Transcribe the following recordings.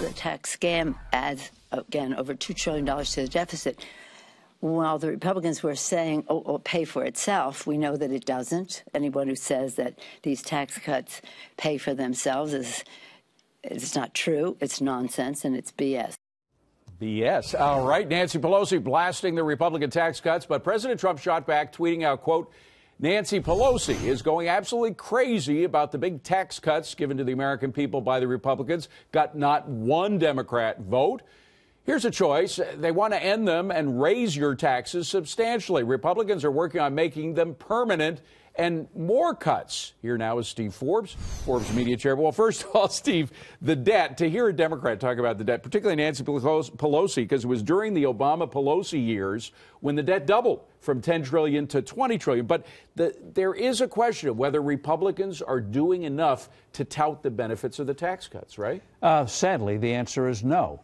the tax scam adds, again, over $2 trillion to the deficit. While the Republicans were saying, oh, it'll pay for itself, we know that it doesn't. Anyone who says that these tax cuts pay for themselves it's not true. It's nonsense, and it's BS. BS. All right. Nancy Pelosi blasting the Republican tax cuts, but President Trump shot back, tweeting out, quote, Nancy Pelosi is going absolutely crazy about the big tax cuts given to the American people by the Republicans. Got not one Democrat vote. Here's a choice. They want to end them and raise your taxes substantially. Republicans are working on making them permanent and more cuts. Here now is Steve Forbes, Forbes media chair. Well, first of all, Steve, the debt, to hear a Democrat talk about the debt, particularly Nancy Pelosi, because it was during the Obama-Pelosi years when the debt doubled from $10 trillion to $20 trillion. But there is a question of whether Republicans are doing enough to tout the benefits of the tax cuts, right? Sadly, the answer is no.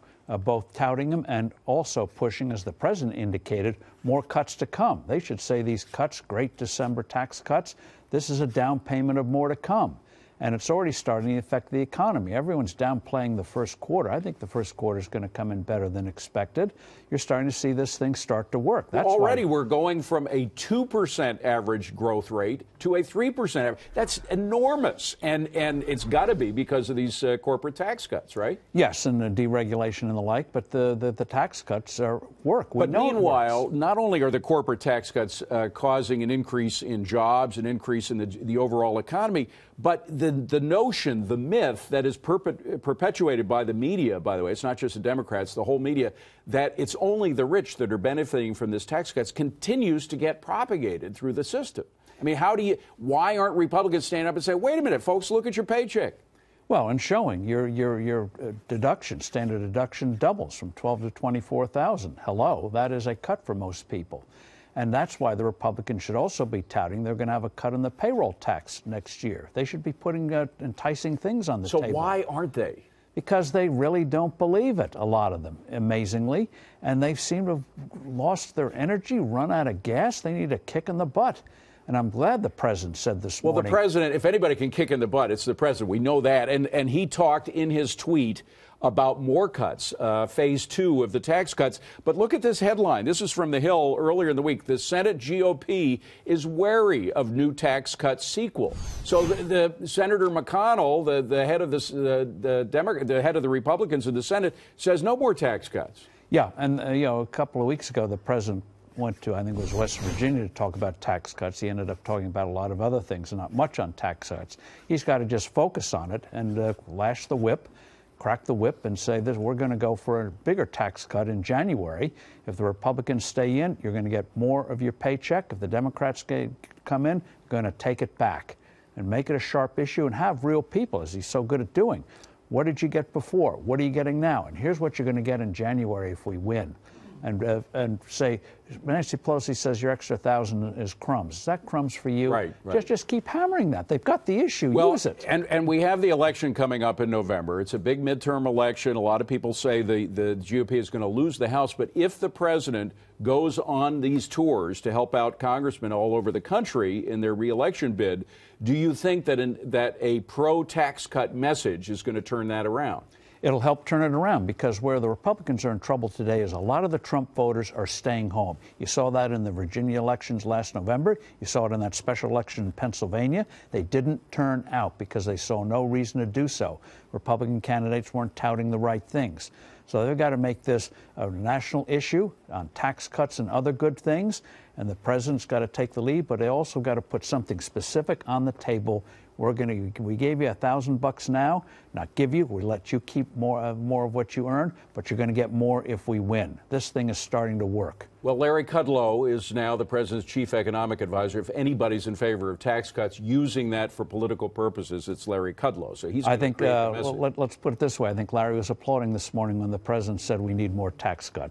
Both touting them and also pushing, as the president indicated, more cuts to come. They should say these cuts, great December tax cuts, this is a down payment of more to come. And it's already starting to affect the economy. Everyone's downplaying the first quarter. I think the first quarter is going to come in better than expected. You're starting to see this thing start to work. That's already we're going from a 2% average growth rate to a 3% average. That's enormous. And it's got to be because of these corporate tax cuts, right? Yes, and the deregulation and the like, but the tax cuts work. But meanwhile, not only are the corporate tax cuts causing an increase in jobs, an increase in the overall economy, but the notion, the myth that is perpetuated by the media, by the way, it's not just the Democrats, the whole media, that it's only the rich that are benefiting from this tax cuts continues to get propagated through the system. I mean, why aren't Republicans standing up and saying, wait a minute, folks, look at your paycheck? Well, and showing your deduction, standard deduction doubles from $12,000 to $24,000. Hello, that is a cut for most people. And that's why the Republicans should also be touting they're going to have a cut in the payroll tax next year. They should be putting enticing things on the table. So why aren't they? Because they really don't believe it, a lot of them, amazingly. And they seem to have lost their energy, run out of gas. They need a kick in the butt. And I'm glad the president said this morning. Well, the president, if anybody can kick in the butt, it's the president. We know that. And he talked in his tweet about more cuts, phase 2 of the tax cuts. But look at this headline. This is from The Hill earlier in the week. The Senate GOP is wary of new tax cut sequel. So the Senator McConnell, the head of the head of the Republicans in the Senate, says no more tax cuts. Yeah, and a couple of weeks ago, the president went to, I think it was West Virginia, to talk about tax cuts. He ended up talking about a lot of other things and not much on tax cuts. He's got to just focus on it and lash the whip, crack the whip, and say that we're going to go for a bigger tax cut in January. If the Republicans stay in, you're going to get more of your paycheck. If the Democrats come in, you're going to take it back and make it a sharp issue and have real people, as he's so good at doing. What did you get before? What are you getting now? And here's what you're going to get in January if we win. And say, Nancy Pelosi says your extra $1,000 is crumbs. Is that crumbs for you? Right. Just keep hammering that. They've got the issue. Well, use it. And we have the election coming up in November. It's a big midterm election. A lot of people say the GOP is going to lose the House. But if the president goes on these tours to help out congressmen all over the country in their reelection bid, do you think that a pro-tax cut message is going to turn that around? It'll help turn it around, because where the Republicans are in trouble today is a lot of the Trump voters are staying home. You saw that in the Virginia elections last November. You saw it in that special election in Pennsylvania. They didn't turn out because they saw no reason to do so. Republican candidates weren't touting the right things. So they've got to make this a national issue on tax cuts and other good things. And the president's got to take the lead, but they also got to put something specific on the table. We gave you $1,000 now, not give you. We let you keep more of what you earn, but you're going to get more if we win. This thing is starting to work. Well, Larry Kudlow is now the president's chief economic advisor. If anybody's in favor of tax cuts using that for political purposes, it's Larry Kudlow. So he's. I think. Let's put it this way. I think Larry was applauding this morning when the president said we need more tax cuts.